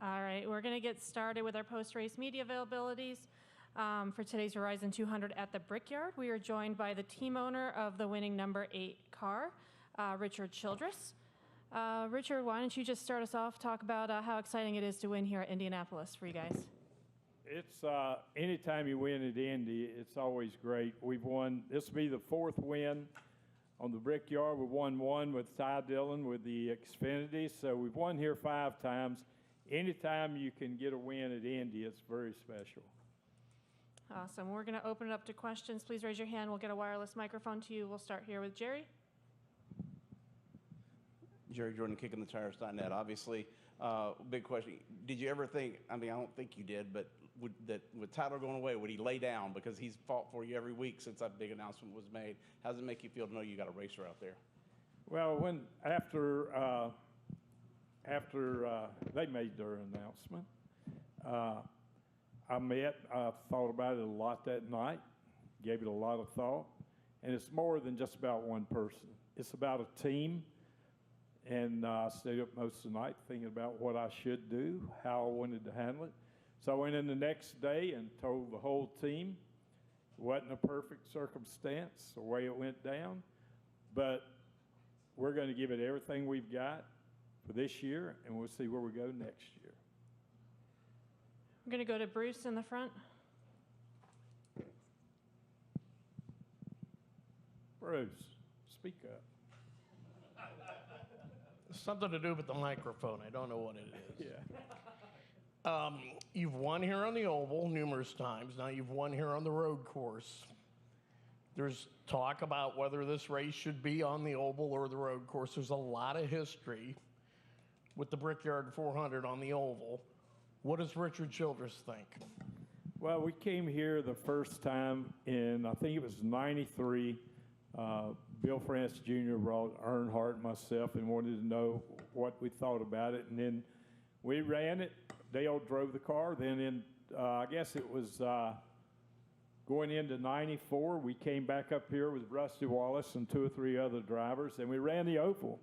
All right, we're going to get started with our post-race media availabilities. For today's Horizon 200 at the Brickyard, we are joined by the team owner of the winning number 8 car, Richard Childress. Richard, why don't you just start us off, talk about how exciting it is to win here at Indianapolis for you guys. It's anytime you win at Indy, it's always great. We've won, this will be the 4th win on the Brickyard. We won 1 with Ty Dillon with the Xfinity, so we've won here 5 times. Anytime you can get a win at Indy, it's very special. Awesome. We're going to open it up to questions. Please raise your hand. We'll get a wireless microphone to you. We'll start here with Jerry. Jerry Jordan, KickingTheTires.net. Obviously, big question. Did you ever think, I mean, I don't think you did, but with Tyler going away, would he lay down? Because he's fought for you every week since that big announcement was made. How does it make you feel to know you got a racer out there? Well, after they made their announcement, I thought about it a lot that night, gave it a lot of thought, and it's more than just about one person. It's about a team, and I stayed up most of the night thinking about what I should do, how I wanted to handle it. So I went in the next day and told the whole team it wasn't a perfect circumstance, the way it went down, but we're going to give it everything we've got for this year, and we'll see where we go next year. We're going to go to Bruce in the front. Bruce, speak up. Something to do with the microphone. I don't know what it is. Yeah. You've won here on the oval numerous times. Now you've won here on the road course. There's talk about whether this race should be on the oval or the road course. There's a lot of history with the Brickyard 400 on the oval. What does Richard Childress think? Well, we came here the first time in, I think it was '93. Bill France Jr. brought Earnhardt and myself and wanted to know what we thought about it. And then we ran it. Dale drove the car. Then in, I guess it was going into '94, we came back up here with Rusty Wallace and 2 or 3 other drivers, and we ran the oval.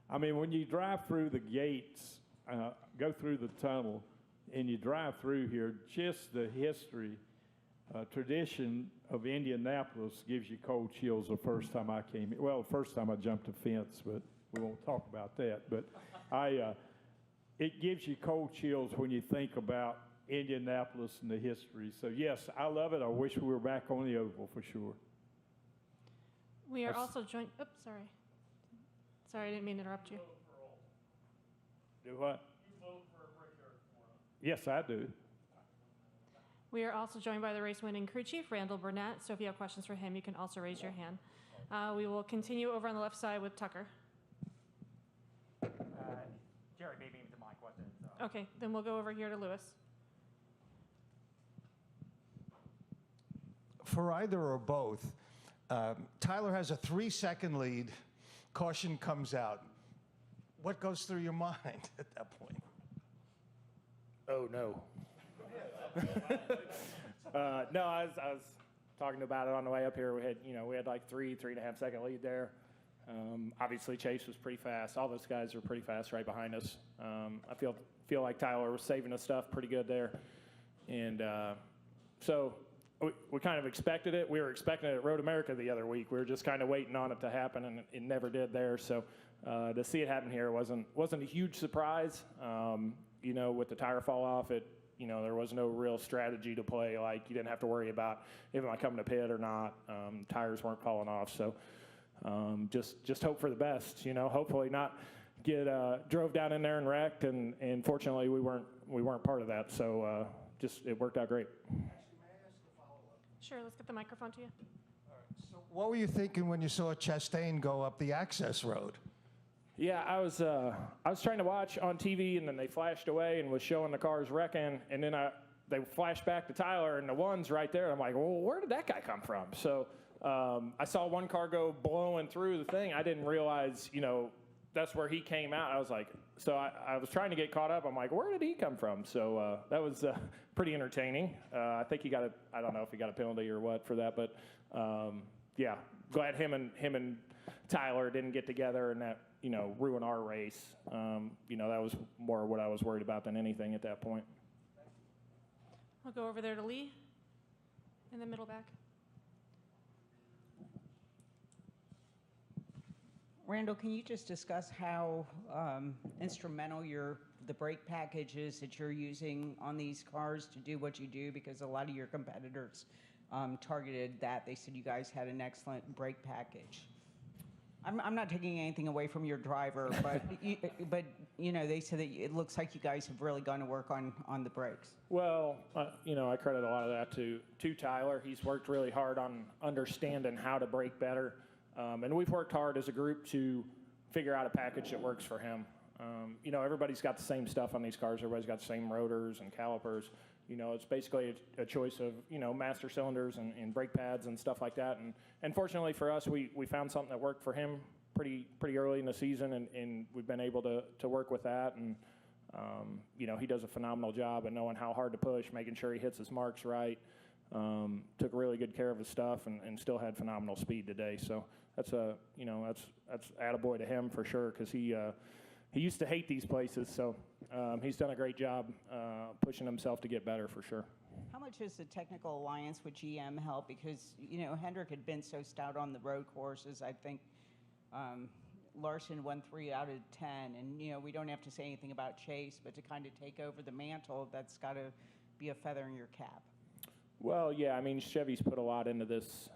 I mean, when you drive through the gates, go through the tunnel, and you drive through here, just the history, tradition of Indianapolis gives you cold chills the first time I came here. Well, the first time I jumped a fence, but we won't talk about that. But it gives you cold chills when you think about Indianapolis and the history. So, yes, I love it. I wish we were back on the oval for sure. We are also joined, oops, sorry. Sorry, I didn't mean to interrupt you. Do what? You vote for a Brickyard 400. Yes, I do. We are also joined by the race-winning crew chief, Randall Burnett. So if you have questions for him, you can also raise your hand. We will continue over on the left side with Tucker. Jerry made me into my question. So. Okay, then we'll go over here to Lewis. For either or both, Tyler has a 3-second lead. Caution comes out. What goes through your mind at that point? Oh, no. No, I was talking about it on the way up here. We had like 3.5 second lead there. Obviously, Chase was pretty fast. All those guys were pretty fast right behind us. I feel like Tyler was saving us stuff pretty good there. And so we kind of expected it. We were expecting it at Road America the other week. We were just kind of waiting on it to happen, and it never did there. So to see it happen here wasn't a huge surprise. With the tire fall off, there was no real strategy to play. Like, you didn't have to worry about if I coming to pit or not. Tires weren't falling off. So just hope for the best. Hopefully not get drove down in there and wrecked. And fortunately, we weren't part of that. So it worked out great. Sure, let's get the microphone to you. All right. So what were you thinking when you saw Chastain go up the access road? Yeah, I was trying to watch on TV, and then they flashed away and was showing the cars wrecking, and then they flashed back to Tyler, and the one's right there. I'm like, well, where did that guy come from? So I saw one car go blowing through the thing. I didn't realize, that's where he came out. I was like, so I was trying to get caught up. I'm like, where did he come from? So that was pretty entertaining. I think I don't know if he got a penalty or what for that, but yeah, glad him and Tyler didn't get together and that, ruin our race. That was more what I was worried about than anything at that point. We'll go over there to Lee in the middle back. Randall, can you just discuss how instrumental the brake package is that you're using on these cars to do what you do? Because a lot of your competitors targeted that. They said you guys had an excellent brake package. I'm not taking anything away from your driver, but they said that it looks like you guys have really gone to work on the brakes. Well, I credit a lot of that to Tyler. He's worked really hard on understanding how to brake better. And we've worked hard as a group to figure out a package that works for him. Everybody's got the same stuff on these cars. Everybody's got the same rotors and calipers. It's basically a choice of, master cylinders and brake pads and stuff like that. And fortunately for us, we found something that worked for him pretty early in the season, and we've been able to work with that. And, he does a phenomenal job at knowing how hard to push, making sure he hits his marks right. Took really good care of his stuff and still had phenomenal speed today. So that's attaboy to him for sure, because he used to hate these places. So he's done a great job pushing himself to get better for sure. How much has the technical alliance with GM helped? Because, Hendrick had been so stout on the road courses. I think Larson won 3 out of 10. And, we don't have to say anything about Chase, but to kind of take over the mantle, that's got to be a feather in your cap. Well, yeah, Chevy's put a lot into this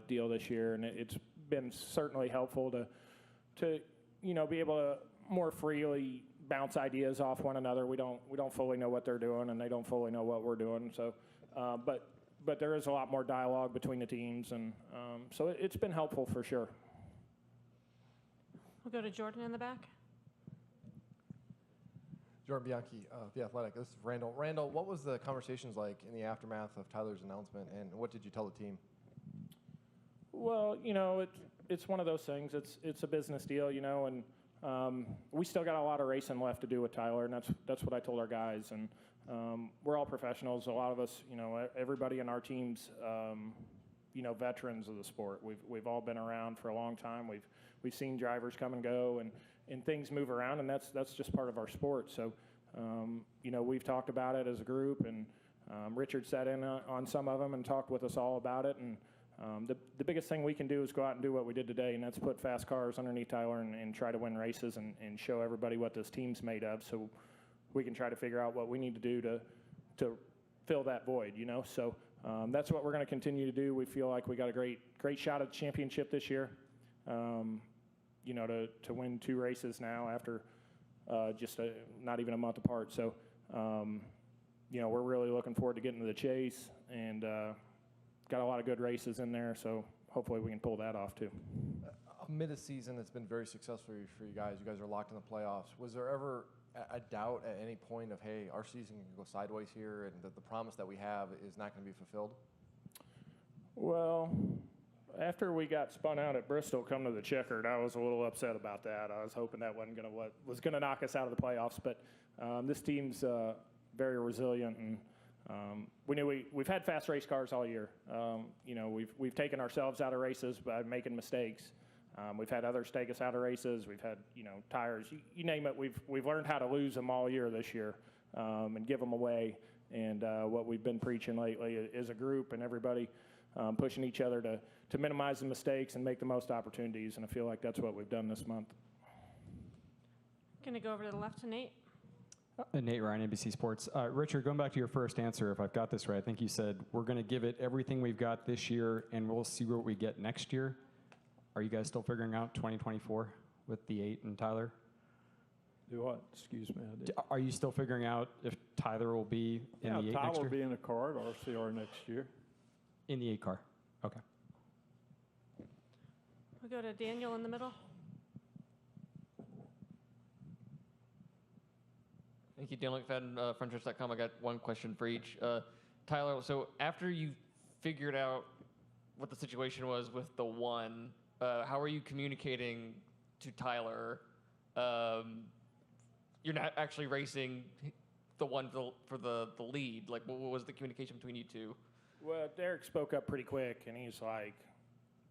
deal this year, and it's been certainly helpful to be able to more freely bounce ideas off one another. We don't fully know what they're doing, and they don't fully know what we're doing. So, but there is a lot more dialogue between the teams, and so it's been helpful for sure. We'll go to Jordan in the back. Jordan Bianchi, The Athletic. This is Randall. Randall, what was the conversations like in the aftermath of Tyler's announcement, and what did you tell the team? Well, it's one of those things. It's a business deal, and we still got a lot of racing left to do with Tyler, and that's what I told our guys. And we're all professionals. A lot of us, everybody in our team's, veterans of the sport. We've all been around for a long time. We've seen drivers come and go, and things move around, and that's just part of our sport. So, we've talked about it as a group, and Richard sat in on some of them and talked with us all about it. And the biggest thing we can do is go out and do what we did today, and that's put fast cars underneath Tyler and try to win races and show everybody what this team's made of, so we can try to figure out what we need to do to fill that void, So that's what we're going to continue to do. We feel like we got a great shot at the championship this year. To win 2 races now after just not even a month apart. So, we're really looking forward to getting to the chase, and got a lot of good races in there, so hopefully we can pull that off too. Amid a season that's been very successful for you guys are locked in the playoffs. Was there ever a doubt at any point of, hey, our season can go sideways here, and that the promise that we have is not going to be fulfilled? Well, after we got spun out at Bristol, come to the checkered, I was a little upset about that. I was hoping that was going to knock us out of the playoffs. But this team's very resilient, and we knew we've had fast race cars all year. We've taken ourselves out of races by making mistakes. We've had others take us out of races. We've had tires, you name it. We've learned how to lose them all year this year and give them away. And what we've been preaching lately is a group and everybody pushing each other to minimize the mistakes and make the most opportunities, and I feel like that's what we've done this month. Going to go over to the left to Nate. Nate Ryan, NBC Sports. Richard, going back to your first answer, if I've got this right, I think you said we're going to give it everything we've got this year, and we'll see what we get next year. Are you guys still figuring out 2024 with the 8 and Tyler? Do what? Excuse me. Are you still figuring out if Tyler will be in the 8 Tyler next year? will be in a car at RCR next year. In the 8 car. Okay. We'll go to Daniel in the middle. Thank you, Daniel McFadden, frontstretch.com. I got one question for each. Tyler, so after you figured out what the situation was with the 1, how are you communicating to Tyler? You're not actually racing the 1 for the lead. Like, what was the communication between you two? Well, Derek spoke up pretty quick, and he's like,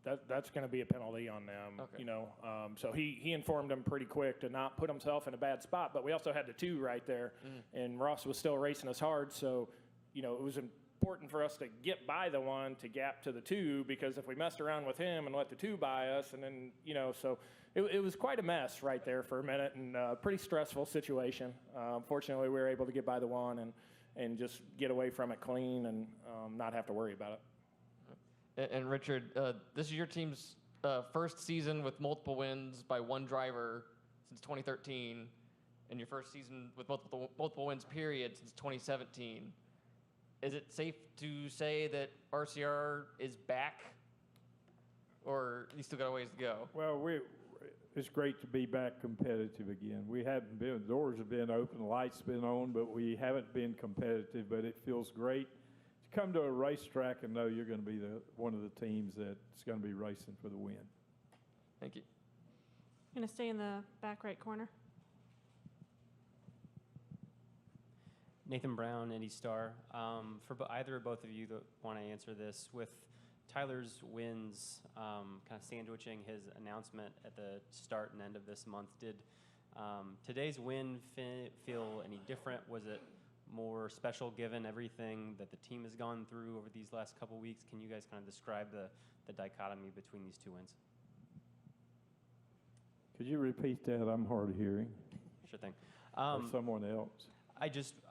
that's going to be a penalty on them. Okay. You know, so he informed them pretty quick to not put himself in a bad spot. But we also had the 2 right there, and Ross was still racing us hard. So, you know, it was important for us to get by the 1 to gap to the 2, because if we messed around with him and let the 2 by us, and then, you know, so it was quite a mess right there for a minute, and a pretty stressful situation. Fortunately, we were able to get by the 1 and just get away from it clean and not have to worry about it. And Richard, this is your team's first season with multiple wins by 1 driver since 2013, and your first season with multiple wins, period, since 2017. Is it safe to say that RCR is back, or you still got a ways to go? Well, it's great to be back competitive again. We haven't been, the doors have been open, the lights been on, but we haven't been competitive, but it feels great to come to a racetrack and know you're going to be one of the teams that's going to be racing for the win. Thank you. Going to stay in the back right corner. Nathan Brown, Indy Star. For either or both of you that want to answer this, with Tyler's wins kind of sandwiching his announcement at the start and end of this month, did today's win feel any different? Was it more special given everything that the team has gone through over these last couple weeks? Can you guys kind of describe the dichotomy between these 2 wins? Could you repeat that? I'm hard of hearing. Sure thing. Or someone else.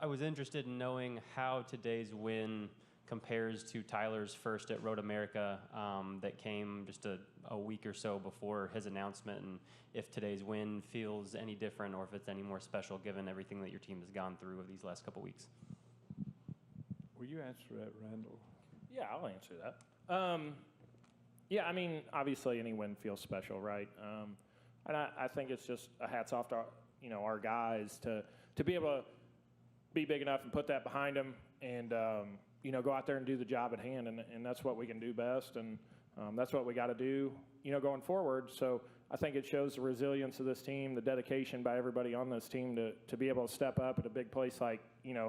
I was interested in knowing how today's win compares to Tyler's first at Road America that came just a week or so before his announcement, and if today's win feels any different or if it's any more special given everything that your team has gone through over these last couple weeks. Will you answer that, Randall? Yeah, I'll answer that. Yeah, I mean, obviously any win feels special, right? And I think it's just a hats off to our guys to be able to be big enough and put that behind them, and go out there and do the job at hand, and that's what we can do best, and that's what we got to do, going forward. So I think it shows the resilience of this team, the dedication by everybody on this team to be able to step up at a big place like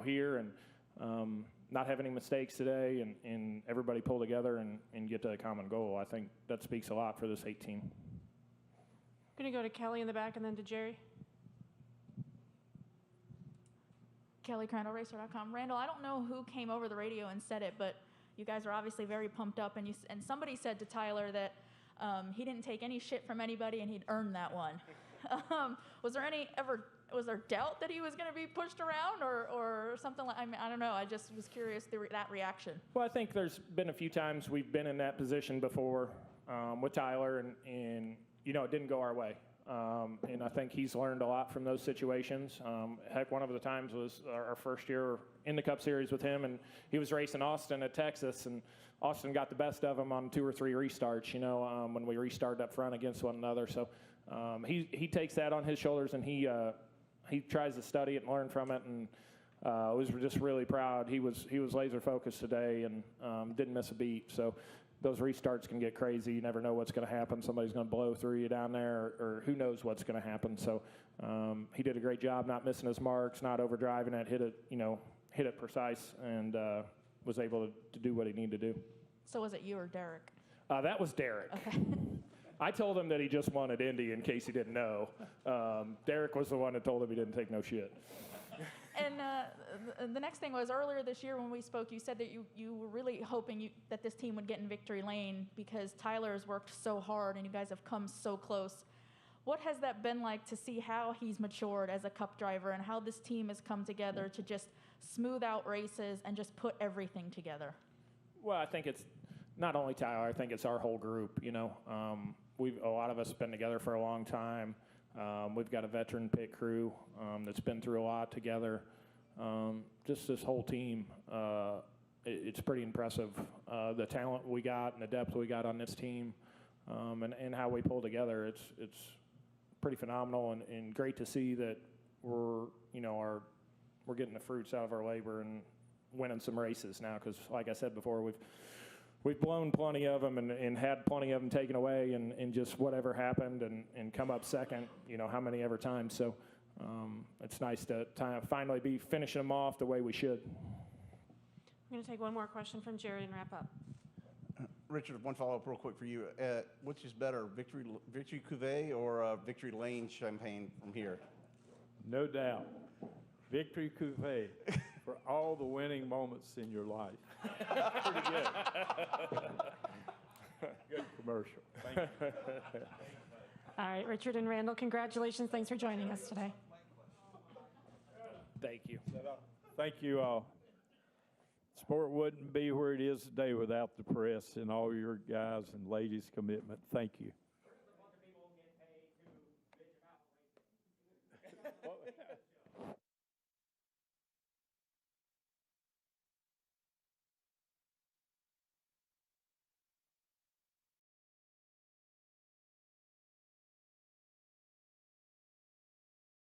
here and not have any mistakes today, and everybody pull together and get to a common goal. I think that speaks a lot for this 8 team. I'm going to go to Kelly in the back and then to Jerry. Kelly, CrandallRacer.com. Randall, I don't know who came over the radio and said it, but you guys are obviously very pumped up, and somebody said to Tyler that he didn't take any shit from anybody and he'd earned that one. Was there doubt that he was going to be pushed around or something like? I mean, I don't know. I just was curious that reaction. Well, I think there's been a few times we've been in that position before with Tyler, and it didn't go our way. And I think he's learned a lot from those situations. Heck, one of the times was our first year in the Cup Series with him, and he was racing Austin at Texas, and Austin got the best of him on 2 or 3 restarts, when we restarted up front against one another. So he takes that on his shoulders, and he tries to study it and learn from it, and was just really proud. He was laser focused today and didn't miss a beat. So those restarts can get crazy. You never know what's going to happen. Somebody's going to blow through you down there, or who knows what's going to happen. So he did a great job not missing his marks, not overdriving it, hit it precise, and was able to do what he needed to do. So was it you or Derek? That was Derek. Okay. I told him that he just wanted Indy in case he didn't know. Derek was the one that told him he didn't take no shit. And the next thing was, earlier this year when we spoke, you said that you were really hoping that this team would get in victory lane because Tyler has worked so hard and you guys have come so close. What has that been like to see how he's matured as a Cup driver and how this team has come together to just smooth out races and just put everything together? Well, I think it's not only Tyler. I think it's our whole group. A lot of us have been together for a long time. We've got a veteran pit crew that's been through a lot together. Just this whole team, it's pretty impressive, the talent we got and the depth we got on this team, and how we pull together. It's pretty phenomenal and great to see that we're getting the fruits out of our labor and winning some races now. Because like I said before, we've blown plenty of them and had plenty of them taken away and just whatever happened and come up second, how many ever times. So it's nice to finally be finishing them off the way we should. I'm going to take one more question from Jerry and wrap up. Richard, one follow-up real quick for you. Which is better, Victory Cuvée or Victory Lane champagne from here? No doubt. Victory Cuvée for all the winning moments in your life. Pretty good. Good commercial. Thank you. All right, Richard and Randall, congratulations. Thanks for joining us today. Thank you. Thank you all. Sport wouldn't be where it is today without the press and all your guys and ladies' commitment. Thank you.